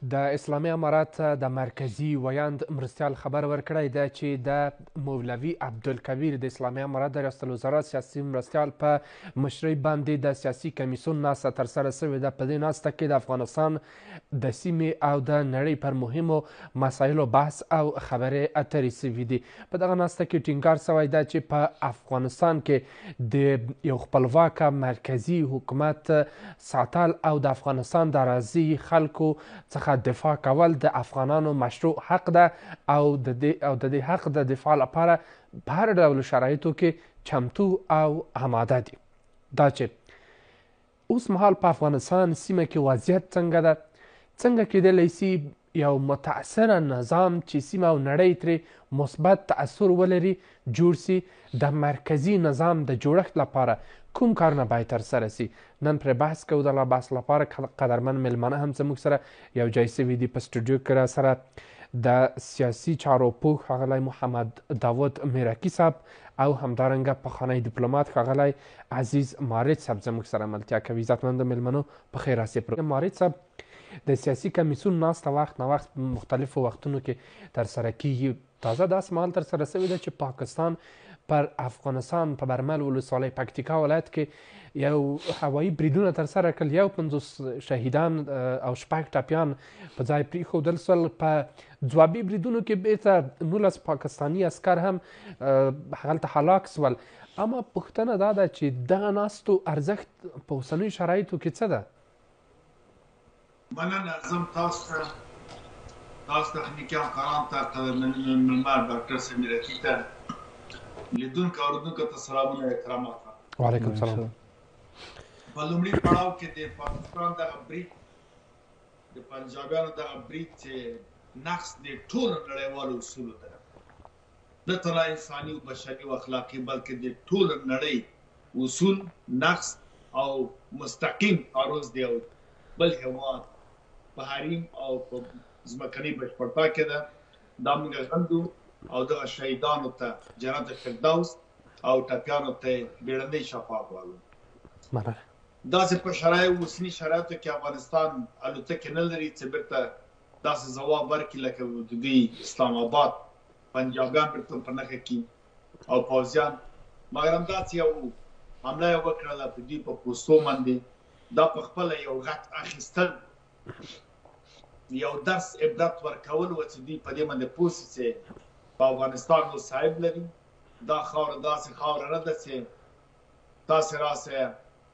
د اسلامي امارات د مرکزي ویاند مرستیال خبر ورکړی دی چې د مولوي عبدالکبیر د اسلامي امارات د ریاست الوزرا سیاسي مرستیال په مشرۍ باندې د سیاسي کمیسیون ناسته ترسره سوې ده. په دې ناسته کې د افغانستان د سیمې او د نړۍ پر مهمو مسایلو بحث او خبرې اترې سوي دي. په دغه ناسته کې ټینګار سوی ده چې په افغانستان کې د یو خپلواکه مرکزي حکومت ساتل او د افغانستان د راضي خلکو څخه دفاع کول د افغانانو مشروع حق ده او د دې حق د دفاع لپاره په هر ډول شرایطو کې چمتو او آماده دي. دا چې اوس مهال په افغانستان سیمه کې وضعیت څنګه ده، څنګه کیدلی سي یو متأثره نظام چې سیمه او نړۍ ترې مثبت تأثر ولري جوړ سي، د مرکزي نظام د جوړښت لپاره کوم کارونه باید ترسره سي. نن پرې بحث کوو. د بحث لپاره قدرمن میلمانه هم زموږ سره یو ځای سوي دي. په سټوډیو کې را سره د سیاسي چارو پوه ښاغلی محمد داود میرکي صاحب او همدارنګه پخوانی ډیپلومات ښاغلی عزیز مارج صاحب زموږ سره ملتیا کوي. عزتمندو میلمنو په خیر راستئ. مارج صاحب، د سیاسي کمیسیون ناسته وخت ناوخت په مختلفو وختونو کې ترسره کیږي. تازه داسې مهال ترسره سوې ده چې پاکستان پر افغانستان په برمل ولسوالۍ پکتیکا ولایت کې یو هوایي بریدونه ترسره کړل. یو 50 شهیدان او 6 ټپیان په ځای پرېښودل سول. په ځوابي بریدونو کې بیرته 19 پاکستاني عسکر هم هلته هلاک سول. اما پوښتنه دا ده چې دغه ناستو ارزښت په اوسنیو شرایطو کې څه ده؟ مننه ارزم تاسو ته تخنیکي همکارانو ته قدرمن میلمه ډاکټر صاحب میرکي ته لیدونکو اورېدونکو ته سلامونه او احترامات. وعلیکم سلام. په لومړي پړاو کې د پاکستان دغه برید، د پنجابیانو دغه برید چې نقص د ټولو نړیوالو اصولو ده، نه تنها انساني او بشري او اخلاقي بلکې د ټولو نړۍ اصول نقص او مستقیم تعرض دی او بل هېواد په حریم او په ځمکنۍ بشپړتیا کې ده. دا موږ غندو او دغه شهیدانو ته جنت فردوس او ټپیانو ته بیړنۍ شفا غواړو. داسې په اوسني شرایطو کې افغانستان الوتکې نه لري چې بیرته داسې ځواب ورکړي لکه د دوی اسلام آباد پنجابیان بیرته په نښه کړي او پوځیان، مګر همداسې یو حمله یې وکړله په دوی په پوستو باندې. دا په خپله یو غټ اخیستل، یو درس عبرت ورکول و چې دوی په دې باندې پوه سي چې په افغانستان نو صاحب لري. دا خاوره داسې خاوره نه ده چې تاسې راسئ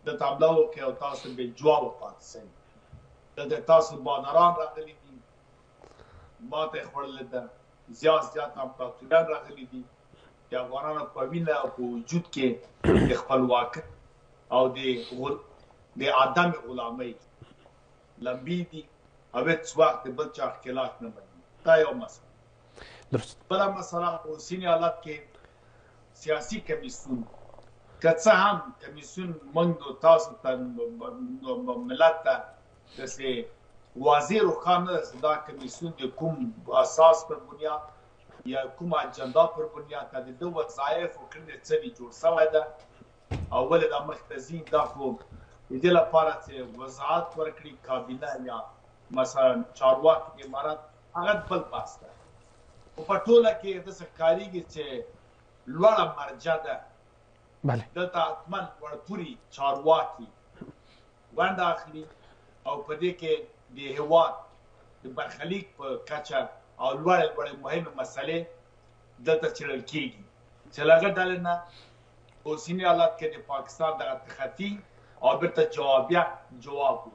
دلته حمله وکړئ او تاسو بې جوابه پاتې شئ. دلته تاسو بانران راغلي دي، ماته یې خوړلې ده، زیات امپراتوریان راغلي دي د افغانانو په وینه او په وجود کې د خپلواکۍ او د عدم غلامۍ لمبې دي او هېڅ وخت د بل چا ښکېلاک نه مني. دا یو مسله. بله مسله په اوسني حالت کې سیاسي کمیسیون، که څه هم کمیسیون موږ تاسو ته ملت ته داسې واضح روښانه نه ده چې دا کمیسیون د کوم اساس پر بنیاد یا کومه اجنډا پر بنیاد د ده وظایف او کړنې څه دي جوړ سوی ده او ولې دا مخته ځي. دا خو د دې لپاره چې وضاحت ورکړي کابینه یا مثلا چارواکي امارات، هغه بل بحث ده. خو په ټوله کې داسې ښکارېږي چې لوړه مرجع ده، دلته حتما وړپوري چارواکي ونډه اخلي او په دې کې د هېواد د برخلیک په کچه او لوړې مهمې مسلې دلته څېړل کېږي چې له هغه ډلې نه په اوسني حالت کې د پاکستان دغه تخطي او بیرته جواب و.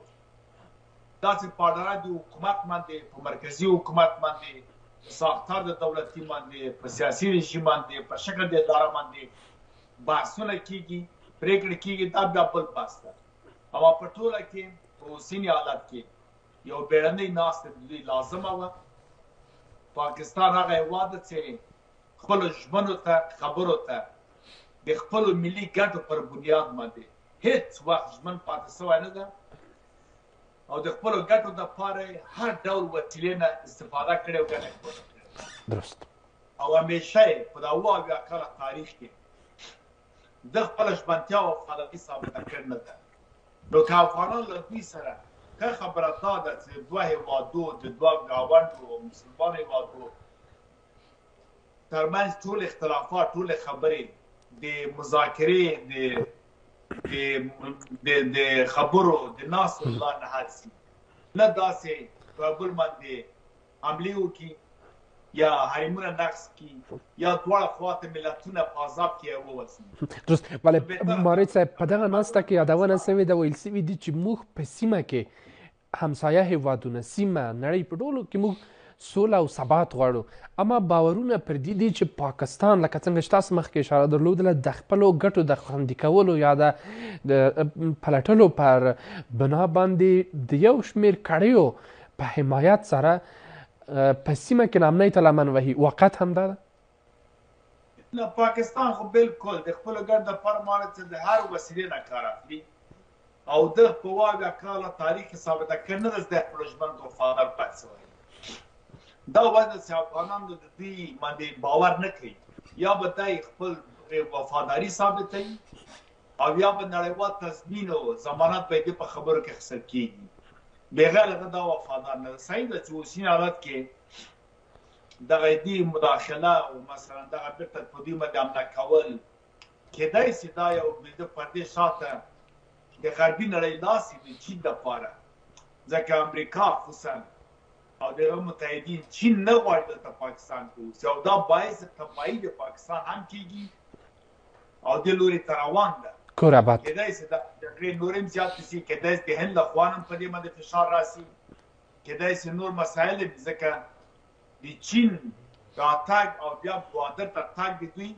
داسې په اډانه د حکومت باندې، په مرکزي حکومت باندې، په ساختار د دولتي باندې، په سیاسي رژیم باندې، په شکل د اداره باندې بحثونه کېږي، پرېکړې کېږي. دا بیا بل بحث ده. اما په ټوله کې په اوسني حالت کې یو بیړنۍ ناسته د دوی لازمه وه. پاکستان هغه هېواد ده چې خپلو ژمنو ته، خبرو ته د خپلو ملي ګټو پر بنیاد باندې هېڅ وخت ژمن پاتې سوی نه ده او د خپلو ګټو دپاره هر ډول وسیلې نه استفاده کړې او ګټه یې پورته کړې او همیشه یې په دا 78 کاله تاریخ کې د خپله ژمنتیا او وفاداري ثابته کړې نه ده. نو که افغانان له دوی سره ښه خبره دا ده چې دوه هېوادو د دوه ګاونډو مسلمانو هېوادو ترمنځ ټول اختلافات ټولې خبرې د مذاکرې د خبرو د ناستو له لارې نه حل شي، نه داسې په بل باندې حملې وکړي یا حریمونه نقض کړي یا دواړه خواته ملتونه په عذاب کې ووځي. درست. بله مارج صاحب، په دغه ناسته کې یادونه سوې ده، ویل سوي دي چې موږ په سیمه کې همسایه هېوادونه، سیمه، نړۍ په ټولو کې موږ سوله او ثبات غواړو، اما باورونه پر دې دي چې پاکستان لکه څنګه چې تاسو مخکې اشاره درلودله د خپلو ګټو د خوندي کولو یا د پلټلو پر بنا باندې د یو شمېر کړیو په حمایت سره په سیمه کې نامنۍ ته لمن وهي. واقعیت همدا ده؟ نه، پاکستان خو بالکل د خپلو ګټو دپاره مانه چې د هر وسیلې نه کار اخلي او ده په واویا کاله تاریخ ثابته کړې نه ده چې د خپلو ژمنو وفادار پاتې شوی. دا وجه چې افغانان د دوی باندې باور نه کوي، یا به دی خپل وفاداري ثابتوي او یا به نړیوال تضمین او ضمانت به یې په خبرو کې اخیستل کېږي. بغیر هغه دا وفادار نه ده. صحیح ده چې اوسني حالت کې دغه دې مداخله او مثلا دغه بېرته په دوی باندې حمله کول کېدای شي دا یو د پردې شاته د غربي نړۍ لاس وي د چین دپاره، ځکه امریکا خصوصا او د متحدین چین نه غواړي دلته پاکستان کې اوسي او دا باعث تباهي د پاکستان هم کېږي او دې لوري ته روان ده. کور آباد. کېدای شي د جګړې نور هم زیاتې شي، کېدای شي د هند له خوا هم په دې باندې فشار راسي، کېدای شي نور مسایل وي، ځکه د چین راتګ او بیا بوادر ته تګ د دوی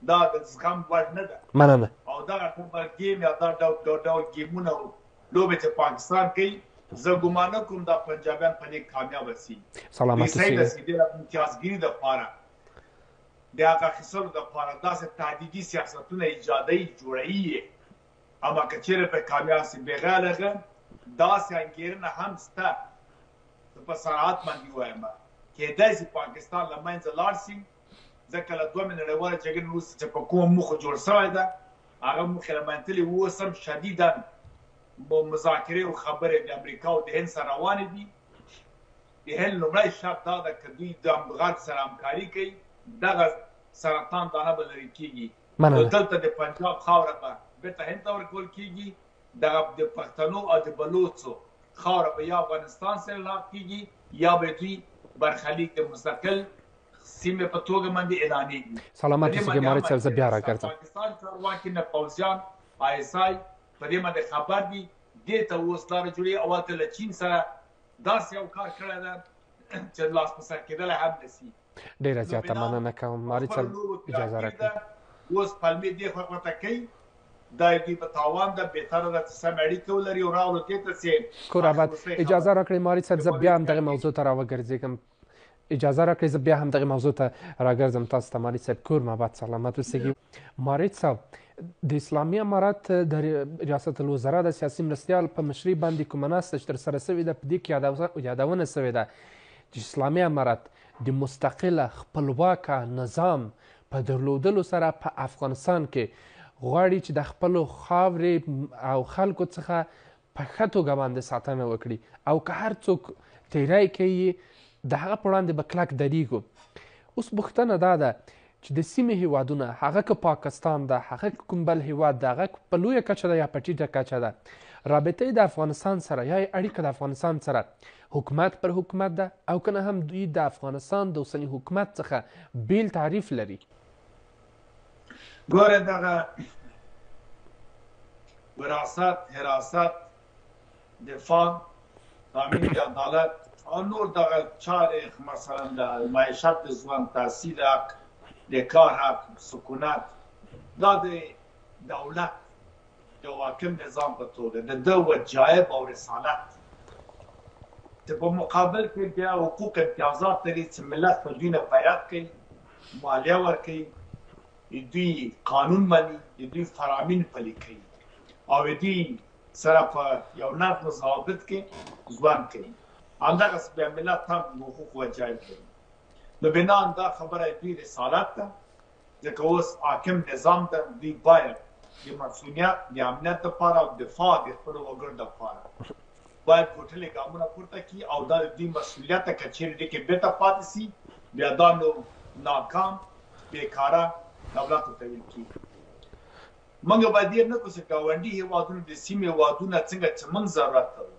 دا د زغم وړ نه ده. مننه. او دغه ډول ګیم یا دا ډول ګیمونه او لوبې چې پاکستان کوي، زه ګمان نه کوم دا پنجابیان په دې کامیابه شي. سلامت اوسئ. د امتیازګري دپاره د هغه اخیستلو دپاره داسې تهدیدي سیاستونه ایجادوي جوړوي یې، اما که چېرې پرې کامیاب شي بغیر هغه داسې انګېرنه هم شته، په صراحت باندې ووایم کېدای شي پاکستان له منځه لاړ شي، ځکه له دویمې نړیوالې جګړې وروسته چې په کومه موخه جوړ شوی ده هغه موخې له منتلې اوس هم شدیدا مذاکرې او خبرې د امریکا او د هند سره روانې دي. د هند لومړی شرط دا ده که دوی د غرب سره همکاري کوي دغه سرطان دانه به لرې کېږي. دلته د پنجاب خاوره به بېرته هند ته ورکول کېږي، دغه د پښتنو او د بلوڅو خاوره به یا افغانستان سره لاق کېږي یا به دوی برخلیک د مستقل سیمې په توګه باندې اعلانېږي. سلامت اوسئ مارج صاحب، زه بیا راګرځم. پاکستان چارواکي نه پوځیان ISI په دې باندې خبر دي، دې ته اوس لاره جوړوي او هلته له چین سره داسې یو کار کړی ده چې لاس په سر کېدلی هم نه شي. ډېره زیاته مننه کوم مارج صاحب، اجازه راکړئ. اوس پلمې دې خواته کوي، دا دوی په تاوان ده، بهتره ده چې سمې اړیکې ولري او راوړو دې ته چې کور آباد. اجازه راکړئ مارج صاحب، زه بیا همدغې موضوع ته راوګرځېږم. اجازه راکړئ زه بیا همدغې موضوع ته راګرځم تاسو ته. مارج صاحب کور آباد، سلامت اوسئ. مارج صاحب، د اسلامي امارات د ریاست الوزرا د سیاسي مرستیال په مشرۍ باندې کومه ناسته چې ترسره سوې ده، په دې کې یادونه سوې ده چې اسلامي امارات د مستقله خپلواکه نظام په درلودلو سره په افغانستان کې غواړي چې د خپلو خاورې او خلکو څخه په ښه توګه باندې ساتنه وکړي او که هر څوک تیری کوي د هغه په وړاندې به کلک درېږو. اوس پوښتنه دا ده چې د سیمې هیوادونه، هغه که پاکستان ده، هغه که کوم بل هیواد ده، هغه په لویه کچه ده یا په ټیټه کچه ده، رابطه د افغانستان سره یا اړیکه د افغانستان سره حکومت پر حکومت ده او که نه هم دوی د افغانستان د اوسني حکومت څخه بیل تعریف لري؟ ګوره دغه وراثت، حراست، دفاع، تامین د عدالت او نور دغه چارې مثلا د معیشت د ژوند، تحصیل حق، د کار حق، سکونت، دا د دولت د حاکم نظام په توګه د ده وجایب او رسالت چې په مقابل کې بیا حقوق امتیازات لري چې ملت په دوی نه بیعت کوي، مالیه ورکوي، دوی قانون مني، دوی فرامین پلي کوي او دوی سره په یو نظم و ضوابط کې ژوند کوي. همدغسې بیا ملت هم حقوق وجایب لري. نو بنان دا خبره دوی رسالت ده، ځکه اوس حاکم نظام ده، دوی باید د مسؤلیت د امنیت دپاره او دفاع د خپلو وګړو دپاره باید ګوټلې ګامونه پورته کړي او دا د دوی مسؤلیت ده که چیرې دې کې بېرته پاتې سي بیا دا نو ناکام بېکاره دولت ورته ویل کېږي. موږ باید هېر نه کړو چې ګاونډي هېوادونه د سیمې هېوادونه څنګه چې موږ ضرورت لرو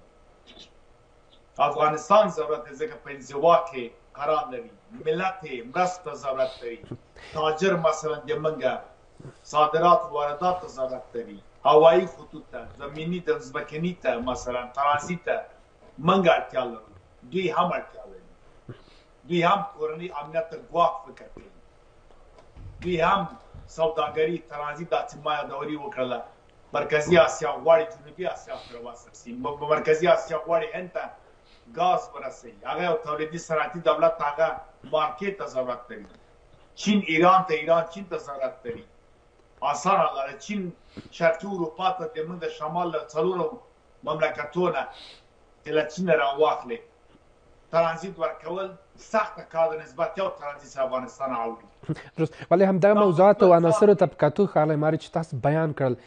افغانستان ضرورت دی ځکه په انزوا کې قرار لري ملت یې مرستو ته ضرورت لري تاجر مثلا د موږ صادرات واردات ته ضرورت لري هوایي خطوط ته زمیني ته ځمکني ته مثلا ترانزیت ته موږ اړتیا لرو دوی هم اړتیا لري دوی هم کورني امنیت ته ګواښ فکر کوي دوی هم سوداګري ترانزیت دا چې ما یادوري وکړله مرکزي اسیا غواړي جنوبي اسیا سره وصل شي مرکزي اسیا غواړي هند ته ګاز ورسوي هغه یو تولیدي صنعتي دولت هغه مارکیټ ته ضرورت لري چین ایران ته ایران چین ته ضرورت لري اسانه لاره چین شرقي اروپا ته د موږ د شمال له څلورو مملکتونه چې له چین راواخلي ترانزیت ورکول سخته کار د نسبت یو ترانزیت افغانستان اړوي درست ولی همدغه موضوعات او عناصرو ته په کتو ښاغلی ماري چې تاسو بیان کړل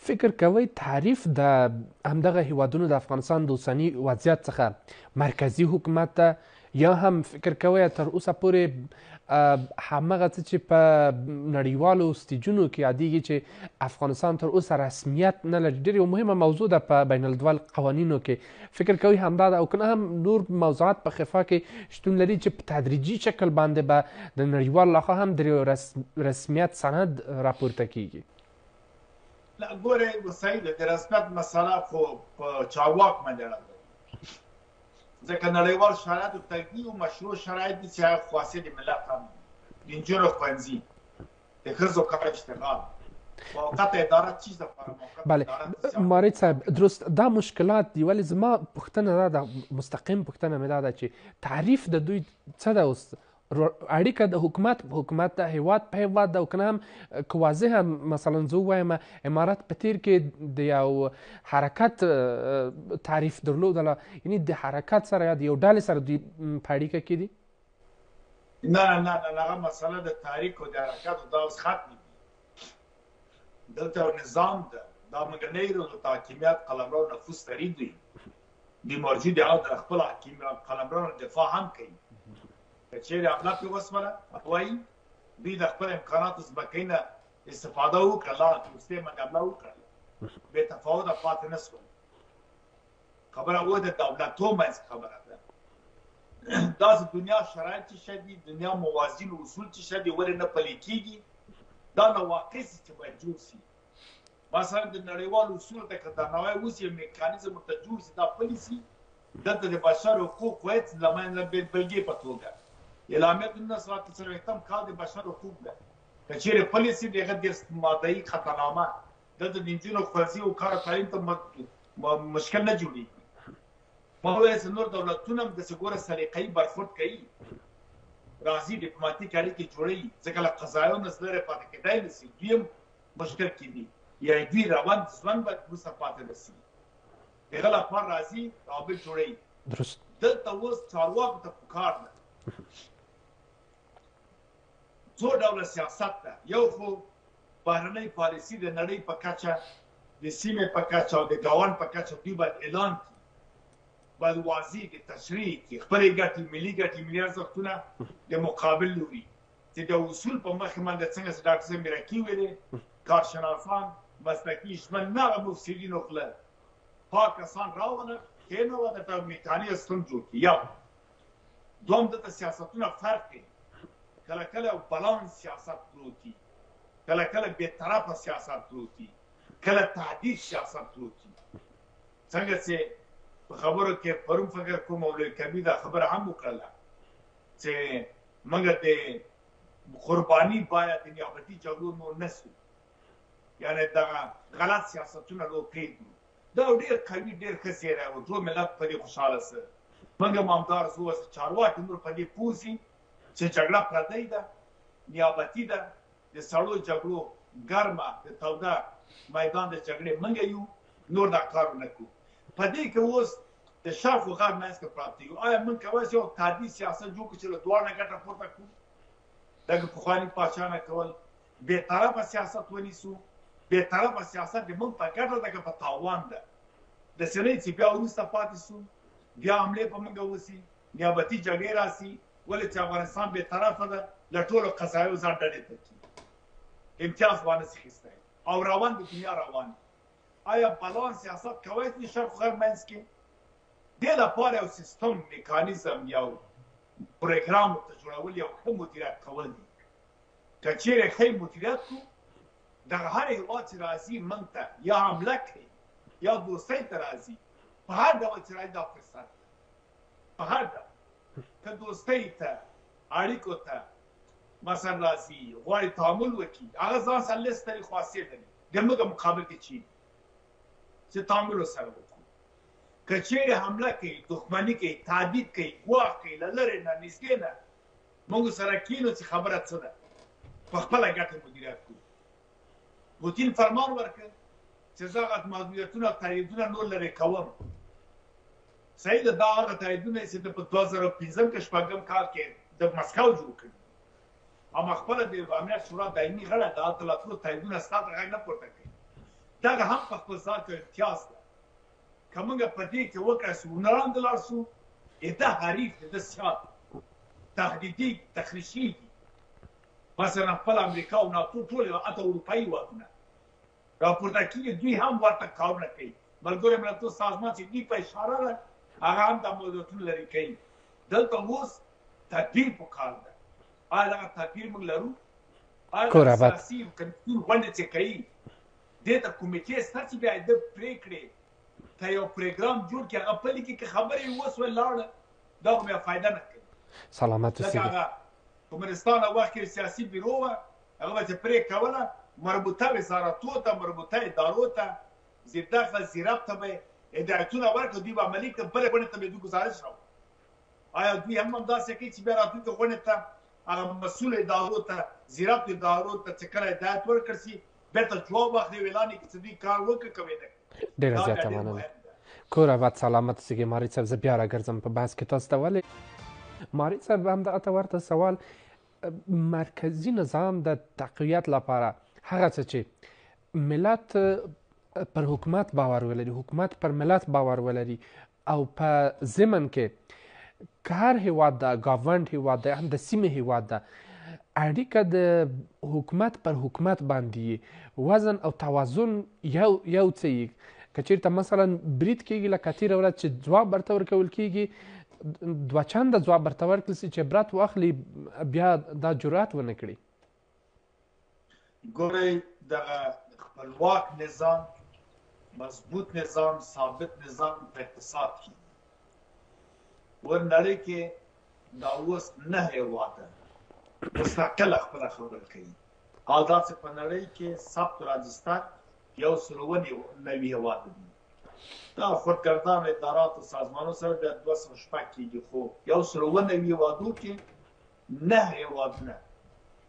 فکر کوئ تعریف د همدغه هیوادونو د افغانستان د اوسني وضعیت څخه مرکزي حکومت ته یا هم فکر کوئ تر اوسه پورې همغه څه چې په نړیوالو سټیجونو کې یادېږي چې افغانستان تر اوسه رسمیت نه لري ډېر یو مهمه موضوع ده په بین الملل قوانینو کې فکر کوئ همدا ده او که نه هم نور موضوعات په خفا کې شتون لري چې په تدریجي شکل باندې به د نړیوال لخوا هم د رسمیت سند راپورته کیږي لا ګورئ سعید د رسمیت مسله خو په چارواک باندې اړه لري ځکه نړیوال شرایطو تقدیر او مشروع شرایط دي چې هغه خاصې د ملت هم د نجونو ښوونځي د ښځو کار اشتغال موقته اداره چیز لپاره بله مارج صاحب درست دا مشکلات دي ولی زما پوښتنه دا ده مستقیم پوښتنه مې دا ده چې تعریف د دوی څه ده اوس اړیکه د حکومت د هیواد په هیواد ده او که نه هم که واضحه مثلا زه ووایم امارات په تیر کې د یو حرکت تعریف درلودله یعنی د حرکت سره یا د یو ډلې سره دوی په اړیکه کې دي نه هغه مسله د تحریک او د حرکت دا اوس ختم دي دلته نظام ده دا منګنۍ د حاکمیت قلمرو نفوذ لري دوی موجود او د خپل قلمرو دفاع هم کوي که چیرې حمله پرې وسوله وایي دوی د خپل امکاناتو ځمکې نه استفاده وکړه لاره وروستۍ موږ حمله وکړه بې تفاوته پاتې نه شول خبره اوس د دولتو منځ خبره ده داسې دنیا شرایط چې ښه دي دنیا موازین اصول چې ښه دي ولې نه پلي کېږي دا نواقص چې باید جوړ شي مثلا د نړیوالو اصولو ته که درناوی وشي یو میکانیزم ورته جوړ شي دا پلي شي دلته د بشر حقوق باید له بېلګې په توګه اعلامیه د 1940 کال د بشر حقوق ده که چیرې پلي شي د هغه د مادهیي خطرنامه دلته د نجونو ښوونځي او کار تعلیم ته مشکل نه جوړېږي ما وویل چې نور دولتونه هم داسې ګوره سلیقه‌یي برخورد کوي راځي ډیپلوماتیک اړیکې جوړوي ځکه له قضایاو نه لرې پاتې کېدای نه شي دوی هم مشکل کې دي یا دوی روان ژوند به وروسته پاتې نه شي هغه لپاره راځي روابط جوړوي دلته اوس چارواکو ته پکار ده څو ډوله سیاست ده یو خو بهرنۍ پالیسي د نړۍ په کچه د سیمې په کچه او د ګاونډ په کچه دوی باید اعلان کړي باید واضح کړي تشریح کړي خپلې ګټې ملي ګټې ملي ارزښتونه د مقابل لوري چې د اصول په مخ باندې څنګه چې ډاکټر صاحب میراکي ویلې کارشناسان مسلکي شمن نه هغه مفسدین وکړه پاک کسان راوغله کښېنوه درته میکانیزم جوړ کړي یو دوم دلته سیاستونه فرق کوي کله کله بالانس سیاست پروت وي کله کله بېطرفه سیاست پروت وي کله تهدید سیاست پروت وي څنګه چې په خبرو کې پرون فکر کوم مولوي کبیر دا خبره هم وکړله چې موږ د قرباني باید د نیابتي جګړو نور نه شو یعنې دغه غلط سیاستونه نور پرېږدو دا ډېر قوي ډېر ښه څېری و ټول ملت په دې خوشحاله سه موږ هم همدارس ووایو چارواکي نور په دې پوه شي چې جګړه پردۍ ده نیابتي ده د سړو جګړو ګرمه د توده میدان د جګړې موږ یو نور دا کار ونه کړو په دې کې اوس د شرف و غرب منځ کې پراته یو آیا موږ کولی شو یو تعدي سیاست جوړ کړو چې له دواړو نه ګټه پورته کړو دغه پخواني پاچا نه کول بېطرفه سیاست ونیسو بېطرفه سیاست د موږ په ګټه ده که په تاوان ده داسې نه چې بیا وروسته پاتې سو بیا حملې په موږ وسي نیابتي جګړې راسي ولې چې افغانستان بې طرفه ده له ټولو قضایو ځان ډډې ته کړي امتیاز وانه سي اخیستی او روان د دنیا روان آیا بالانس سیاست کولی شي شرق و غرب منځ کې دې لپاره یو سیستم میکانیزم یو پروګرام ورته جوړول یو ښه مدیریت کول دي که چیرې ښه مدیریت کړو دغه هر هېواد چې راځي موږ ته یا حمله کوي یا دوستۍ ته راځي په هر ډول چې راځي دا فرصت ده په هر ډول که دوستۍ ته اړیکو ته مثلا راځي غواړي تعامل وکړي هغه ځان سره لست لري خاصیت لري د موږ مقابل کې چین چې تعامل ورسره وکړو که چیرې حمله کوي دښمني کوي تهدید کوي ګواښ کوي له لرې نه نږدې نه موږ سره کینو چې خبره څه ده په خپله ګټه مدیریت کړو پوتین فرمان ورکړ چې زه هغه محدودیتونه تاییدونه نور لرې کوم صحیح ده دا هغه تاییدونه چې د په 2015 کې شپږم کال کې د مسکو جوړ کړي اما خپله د امنیت شورا دایمي غړی د اتلاتو تاییدونه ستا ته غږ نه پورته کوي دغه هم په خپل ځان کې امتیاز ده که موږ په دې کې وکړه چې ونه لاندې لاړ شو ده حریف د سیاست تهدیدي تخریشي دي مثلا خپل امریکا او ناتو ټول حتی اروپایي هېوادونه راپورته کېږي دوی هم ورته کارونه کوي ملګرو ملتونو سازمان چې دوی په اشاره ده هغه هم دا محدودیتونه لرې کوي دلته اوس تدبیر پکار ده آیا دغه تدبیر موږ لرو آیا سیاسي کمیسیون غونډې چې کوي دې ته کمیټې شته چې بیا د پرېکړې ته یو پروګرام جوړ کړي هغه پلي کړي که خبرې وسوه لاړه دا خو بیا فایده نه کوي سلامت اوسئ لکه هغه کمونستان وخت کې سیاسي بیرو وه هغه به چې پرېکړه کوله مربوطه وزارتو ته مربوطه ادارو ته زیردخل زیرب ته به هدایتونه ورکړه دوی به عملي کړه بلې غونډې ته به دوی ګزارش راوړي آیا دوی هم همداسې کوي چې بیا راتلونکې غونډې ته هغه مسؤل ادارو ته زیربط ادارو ته چې کله هدایت ورکړل شي بېرته جواب واخلي ویلان یې کړي چې دوی کار وکړه که ویې نه ډېره زیاته مننه کور اباد سلامت اوسئ ماري صاحب زه بیا راګرځم په بحث کې تاسو ته ولې ماري صاحب همدغه ته ورته سوال مرکزي نظام د تقویت لپاره هغه څه چې ملت پر حکومت باور ولري حکومت پر ملت باور ولري او په ضمن کې که هر هیواد ده ګاونډ هیواد ده هم د سیمې هیواد ده اړیکه د حکومت پر حکومت باندې وزن او توازن یو څه یي که چېرته مثلا برید کېږي لکه تېره ورځ چې ځواب ورته ورکول کېږي دوه چنده ځواب ورته ورکړل سي چې عبرت واخلي بیا دا جرأت ونه کړي ګورئ دغه خپلواک نظام مضبوط نظام ثابت نظام په اقتصاد کې ورنړۍ کې دا اوس 9 هېواده مستقله خپله خبره کوي او داسې په نړۍ کې ثبت راجستان 190 هېواده دي دا خودګردان ادارات او سازمانو سره بیا 206 کېږي خو 190 هېوادو کې 9 هېوادونه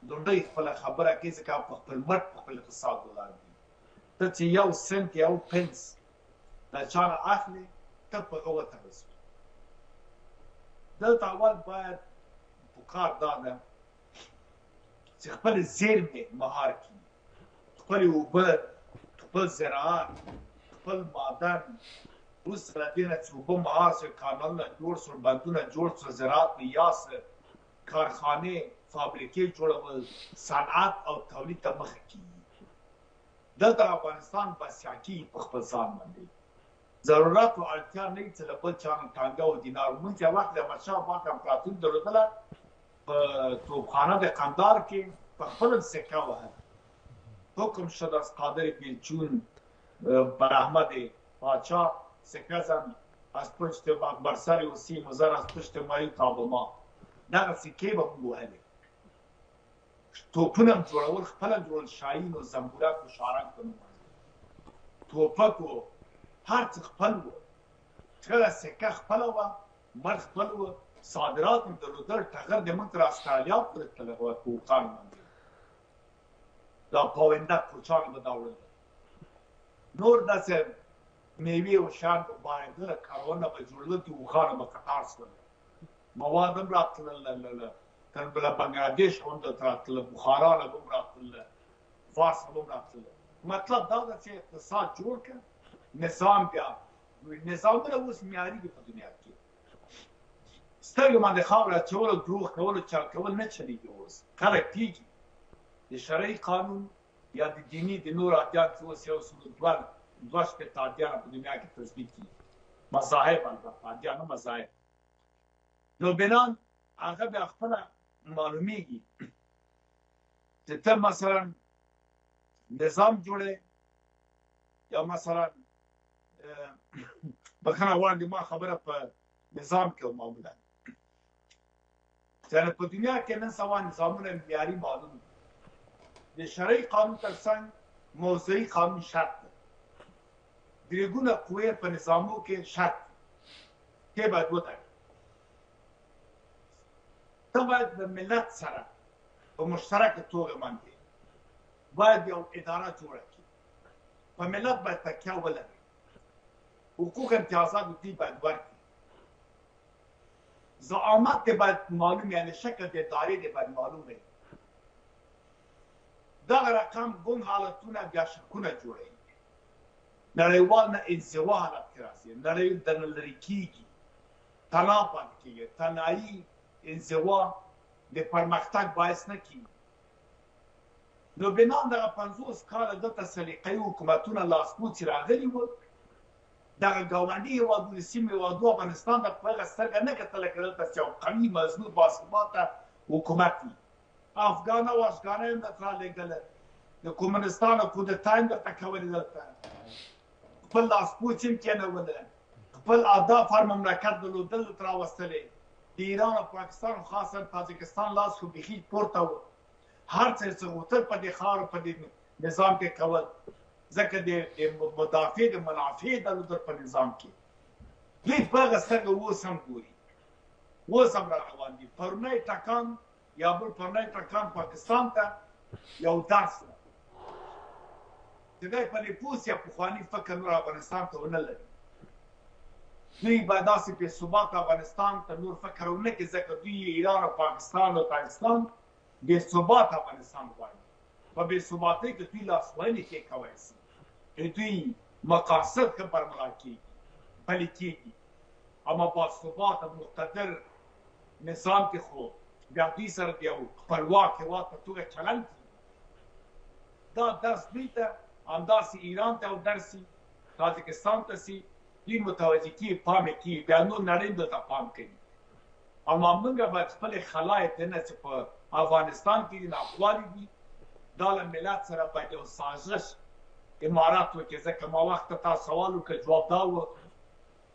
لومړی خپله خبره کوي ځکه په خپل مټ په خپل اقتصاد ولاړ دي ته چې یو سنت یو پنس له چا نه اخلي ته په هغه وترسوي دلته اول باید پکار دا ده چې خپل زیرمې مهار کړي خپلې اوبه خپل زراعت خپل معدن وروسته له دې نه چې اوبه مهار شوې کانالونه جوړ شول بندونه جوړ شول زراعت معیار شو کارخانې فابریکې جوړول صنعت او تولید ته مخه کېږي دلته افغانستان بسیا کېږي په خپل ځان باندې ضرورت او اړتیا نه وي چې له بل چا نه ټانګه او دینار مونږ چې وخت د احمدشاه بابا امپراتوري درلودله په توپخانه د قندار کې په خپله سکه وهله حکم شد از قادر بیلچون بر احمد پادشاه سکه زن از پشت بر سر او سیم و زر از پشت مایی تا به ما دغه سکې به موږ وهلې توپونه هم جوړول خپله جوړول شاهین و زنبورک و شارنګ په نوم توپک و هر څه خپل و کله سکه خپله وه مړ خپل و صادرات هم درلودل ټغر د موږ تر استرالیا پورې تللی وه په اوښان باندې دا پاونده کوچان به دا وړل نور داسې میوې او شیان به بارېدله کاروانونه به جوړېدل چې اوښانو به قطار شول مواد هم راتلل تر بله بنګلادیش هم دلته راتلل بخارا نه به هم راتلل فارس نه به هم راتلل مطلب دا ده چې اقتصاد جوړ کړه نظام بیا نظامونه اوس معیاري دي په دنیا کې. سترګې باندې خاوره اچول او دروغ کول او چل کول نه چلېږي اوس. خلک کېږي د شرعي قانون یا د دیني د نور ادیان چې اوس یو سل دوه شپېته ادیان په دنیا کې تثبیت کېږي، مذاهب البته ادیان نه مذاهب. نو بنان هغه بیا خپله معلومیږي چې ته مثلا نظام جوړې یا مثلا بخښنه غواړم د ما خبره په نظام کې معمولا چې په دنیا کې نن سبا نظامونه معیاري معلوم دي. د شرعي قانون تر څنګ موضوعي قانون شرط دی. درې ګونه قوې په نظامو کې شرط دي چې باید وتړي. ته باید د ملت سره په مشترکه توګه باندې باید یو اداره جوړه کړي. په ملت باید تکیه ولري. حقوق امتیازات دوی باید ورکړي. زعامت دی باید معلوم، یعنی شکل د ادارې دی باید معلوم وي. دغه رقم ګون حالتونه بیا شکونه جوړوي. نړیوال نه انزوا حالت کې راځي، نړۍ درنه لرې کېږي، تناو پاتې کېږي. تنهایي انزوا د پرمختګ باعث نه کېږي. نو بنا دغه 50 کاله دلته سلیقه‌يي حکومتونه لاسپوڅي راغلي وو. دغه ګاونډي هېوادونو سیمې هېوادو افغانستان ته په هغه سترګه نه کتله که دلته یو قوي مضبوط باثباته حکومت وي. افغان او افغانۍ هم درته رالېږله، د کمونستانو کودتا هم درته کولې، دلته خپل لاسپوڅي هم کېنوله، خپل اهداف هر مملکت درلودل درته راوستلې. د ایران او پاکستان خاصا تاجکستان لاس خو بیخي پورته و. هر څه یې څه غوښتل په دې خاورو په دې نظام کې کول، ځکه د مدافع د منافع درلودل په نظام کې. دوی په هغه سترګه اوس هم ګوري، اوس هم را روان دي. پرونی ټکان یا بل پرونی ټکان پاکستان ته یو درس دی چې دی په نفوس یا پخواني فکر نور افغانستان ته ونه لري. دوی باید داسې بې ثباته افغانستان ته نور فکر ونه کړي، ځکه دوی ایران او پاکستان او تاجکستان بې ثباته افغانستان غواړي. په بې ثباتۍ کې دوی لاسوهنې کېکولی شي، دوی مقاصد ښه برملا کېږي، پلي کېږي. اما باثباته مقتدر نظام کې خو بیا دوی سره د یو خپلواک هېواد په توګه چلند کېږي. دا درس دوی ته همداسې ایران ته او درس شي، تاجکستان ته شي، دوی متوجه کېږي، پام یې کېږي، بیا نور نړۍ دلته پام کوي. اما موږ باید خپلې خلایق دنه چې په افغانستان کې دي ناخوالې دي، دا له ملت سره باید یو سازش امارات وکړي. ځکه ما وخت ته تا سوال وکړ، جواب دا و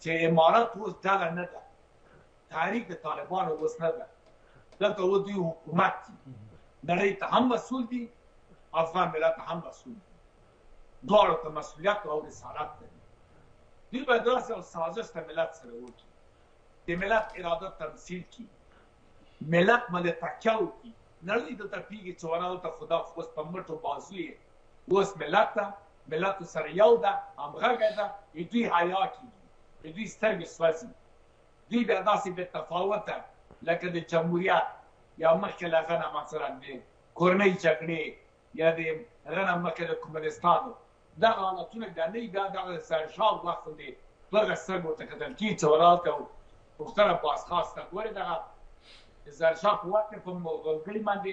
چې امارات اوس ډله نه ده، تحریک د طالبانو اوس نه ده، دلته اوس دوی حکومت دي. نړۍ ته هم مسؤل دي، افغان ملت ته هم مسؤل دي. دواړو ته مسؤلیت او رسالت لري. دوی باید داسې یو سازش د ملت سره وکړي، د ملت اراده تمثیل کړي، ملت باندې تکیه وکړي. نړۍ دلته پوهېږي چې ونه دلته خو دا اوس په مټو بازو یې اوس ملت ته، ملت سره یو ده، همغږی ده. دوی حیا کېږي، دوی سترګې سوځي. دوی بیا داسې بې تفاوته لکه د جمهوریت یا مخکې له هغه نه مثلا د کورنۍ جګړې یا د هغه نه مخکې د کمونستانو دغه حالتونه بیا نه وي. بیا دغه ظاهرشاه وخت باندې په هغه سترګو ورته کتل کېږي چې ورهلته پوښتنه بازخواست ته ګورې دغه د ظاهرشاه په وخت کې په مغولګړي باندې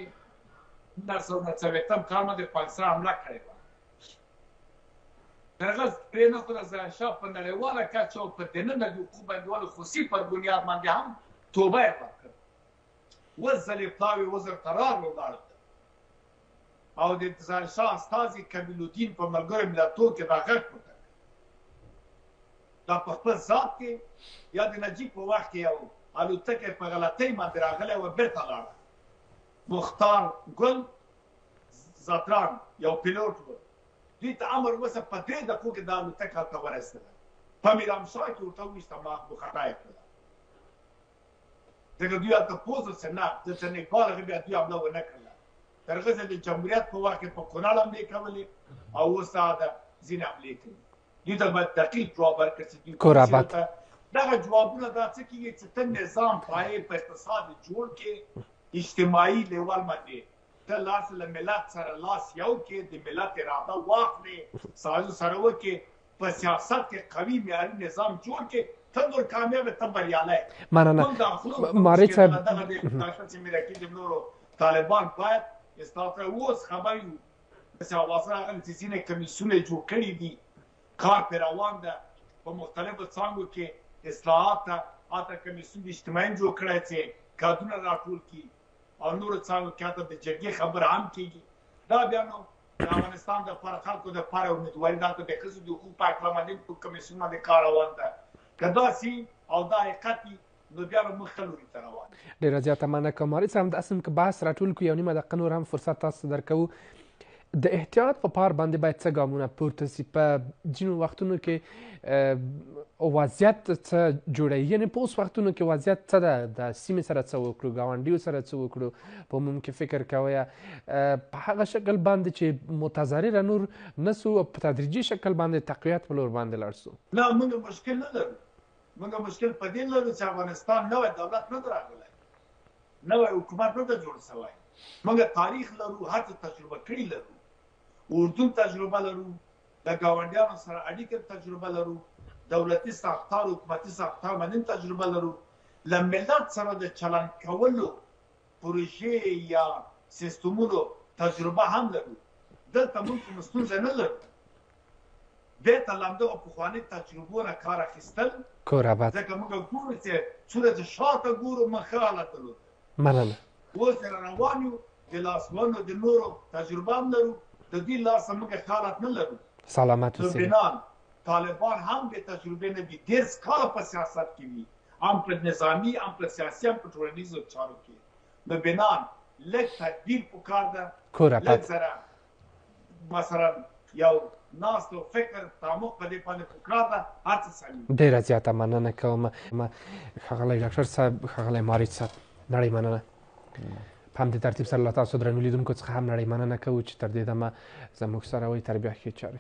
1990 کال باندې افغانستان حمله کړې وه. تر هغه پرېنښود د ظاهرشاه په نړیواله کچه او په دننه د حقوقو بندولو خصوصي پر بنیاد باندې هم توبه یې ورکړه. اوس ځلې پلاوي وزر قرار ولاړ او د ظاهرشاه استازي کمیل الدین په ملګرو ملتونو کې دا غږ پورته کړ. دا په خپل ذات کې یا د نجیب په وخت کې یو الوتکه په غلطۍ باندې راغلی وه، بېرته لاړه. مختار ګل زدران یو پیلوټ و، دوی ته امر وسه په 3 دقیقو کې دا الوتکه هلته ورسېده. په میرامشاه کې ورته وویسته ما خطا یې کړله، ځکه دوی هلته پوه شول چې نه د سنګال هغه بیا دوی حمله ونه کړله. تر هغه ځای د جمهوریت په وخت کې په کونړ حملې کولې او اوس دا ځینې حملې کوي. دوی ته باید دقیق جواب ورکړي چې دوی دغه جوابونه دا څه کېږي چې ته نظام پایې په اقتصاد جوړ کې اجتماعي لیول باندې ته لاس له ملت سره لاس یو کې د ملت اراده واخلې، سازش سره وکړې، په سیاست کې قوي معیاري نظام جوړ کړي ته نور کامیاب ته بریالی. مننه ماري صاحب. دغه د چې میراکي د نورو طالبان باید استاته اوس خبر یو چې اواسه انتسینه کمیسیون جوړ کړي دي کار پر روان ده په مختلفو څانګو کې اصلاحات اته کمیسیون اجتماعي جوړ کړی چې کادونه راټول کړي او نور څانګو کې اته د جرګې خبر هم کیږي. دا بیا نو د افغانستان د پر خلکو د پر امیدواري دا د ښځو د حقوقو په اړه باندې کمیسیون باندې کار روان ده. کدا سي او دا حقیقت نو بیا به مخ لوري ته روان. ډیره زیاته مننه کوم ماري صاحب. د اسم که بحث راټول کړو یو نیمه دقیقه نور هم فرصت تاسو درکوو. د احتیاط په پار باندې باید څه ګامونه پورته سي؟ په ځینو وختونو کې وضعیت څه جوړوي، یعنې په اوس وختونو کې وضعیت څه ده، د سیمې سره څه وکړو، ګاونډیو سره څه وکړو، په عموم کې فکر کوئ په هغه شکل باندې چې متضرره نور نه سو، په تدریجي شکل باندې تقویت په لور باندې لاړ سو؟ نه موږ مشکل نه لرو. موږ مشکل په دې لرو چې افغانستان نوی دولت نه دی راغلی، نوی حکومت نه دی جوړ سوی. موږ تاریخ لرو، هر څه تجربه کړي لرو، اردو تجربه لرو، د ګاونډیانو سره اړیکې تجربه لرو، دولتي ساختار حکومتي ساختار باندې تجربه لرو، له ملت سره د چلند کولو پروژې یا سیستمونو تجربه هم لرو. دلته موږ کوم ستونزه نه لرو. بېرته له همدغو پخواني تجربو نه کار اخیستل، کور آباد. ځکه موږ ګورو چې څومره چې شاته ګورو موږ ښه حالت لرو. مننه. اوس روان یو، د لاسوهنو د نورو تجربه هم لرو، د دې لاسه موږ حالت نه لرو. سلامت اوسئ. بنان طالبان هم به تجربه نه دي، 10 کاله په سیاست کې وي، هم په نظامی هم په سیاسي هم په ټولنیزو چارو کې. نو بنان لږ تدبیر پکار ده، کور آباد. لږ سره مثلا یو ناست و فکر تعمق په دې باندې پکار ده، هر څه سمي. ډیره زیاته مننه کوم ښاغلی ډاکټر صاحب، ښاغلی ماري صاحب، نړۍ مننه. په همدې ترتیب سره له تاسو درنو لیدونکو څخه هم نړۍ مننه کوو چې تر دې دمه زموږ سره وئ تر بیا ښې چارې.